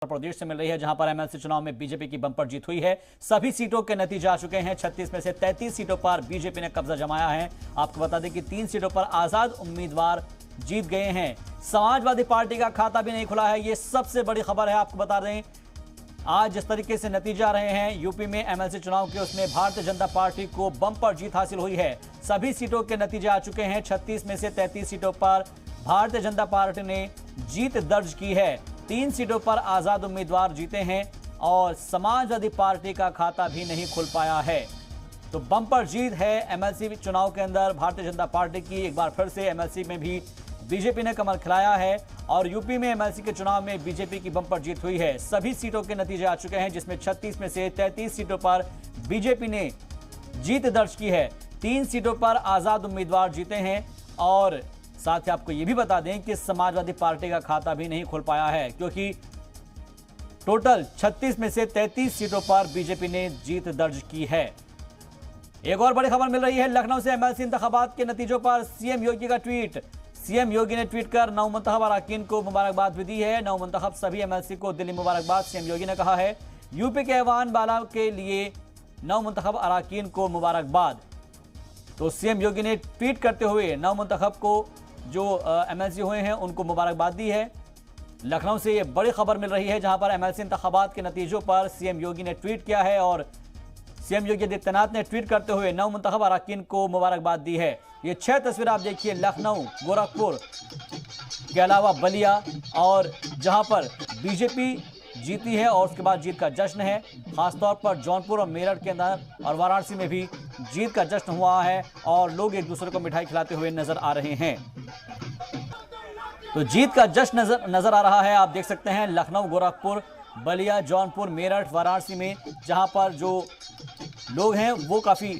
प्रदेश से मिल रही है, जहां पर एमएलसी चुनाव में बीजेपी की बंपर जीत हुई है। सभी सीटों के नतीजे आ चुके हैं। 36 में से 33 सीटों पर बीजेपी ने कब्जा जमाया है। आपको बता दें कि 3 सीटों पर आजाद उम्मीदवार जीत गए हैं। समाजवादी पार्टी का खाता भी नहीं खुला है, ये सबसे बड़ी खबर है। आपको बता दें आज जिस तरीके से नतीजे आ रहे हैं यूपी में एमएलसी चुनाव के, उसमें भारतीय जनता पार्टी को बंपर जीत हासिल हुई है। सभी सीटों के नतीजे आ चुके हैं। 36 में से 33 सीटों पर भारतीय जनता पार्टी ने जीत दर्ज की है। 3 सीटों पर आजाद उम्मीदवार जीते हैं और समाजवादी पार्टी का खाता भी नहीं खुल पाया है। तो बंपर जीत है एमएलसी चुनाव के अंदर भारतीय जनता पार्टी की। एक बार फिर से एमएलसी में भी बीजेपी ने कमल खिलाया है और यूपी में एमएलसी के चुनाव में बीजेपी की बंपर जीत हुई है। सभी सीटों के नतीजे आ चुके हैं, जिसमें 36 में से 33 सीटों पर बीजेपी ने जीत दर्ज की है। 3 सीटों पर आजाद उम्मीदवार जीते हैं और साथ ही आपको यह भी बता दें कि समाजवादी पार्टी का खाता भी नहीं खुल पाया है, क्योंकि टोटल 36 में से 33 सीटों पर बीजेपी ने जीत दर्ज की है। एक और बड़ी खबर मिल रही है लखनऊ से। एमएलसी इंतखाबात के नतीजों पर सीएम योगी का ट्वीट। सीएम योगी ने ट्वीट कर नवमुंतखब अरकान को मुबारकबाद भी दी है। नवमुंतखब सभी एमएलसी को दिली मुबारकबाद। सीएम योगी ने कहा है यूपी के ऐवान बाला के लिए नवमुंतखब अरकान को मुबारकबाद। तो सीएम योगी ने ट्वीट करते हुए नवमुंतखब को जो एमएलसी हुए हैं उनको मुबारकबाद दी है। लखनऊ से ये बड़ी खबर मिल रही है, जहां पर एमएलसी इंतखाबात के नतीजों पर सीएम योगी ने ट्वीट किया है और सीएम योगी आदित्यनाथ ने ट्वीट करते हुए नवमुंतखब अरकान को मुबारकबाद दी है। ये 6 तस्वीर आप देखिए, लखनऊ, गोरखपुर के अलावा बलिया, और जहां पर बीजेपी जीती है और उसके बाद जीत का जश्न है। खासतौर पर जौनपुर और मेरठ के अंदर और वाराणसी में भी जीत का जश्न हुआ है और लोग एक दूसरे को मिठाई खिलाते हुए नजर आ रहे हैं। तो जीत का जश्न नजर आ रहा है। आप देख सकते हैं लखनऊ, गोरखपुर, बलिया, जौनपुर, मेरठ, वाराणसी में जहां पर जो लोग हैं वो काफी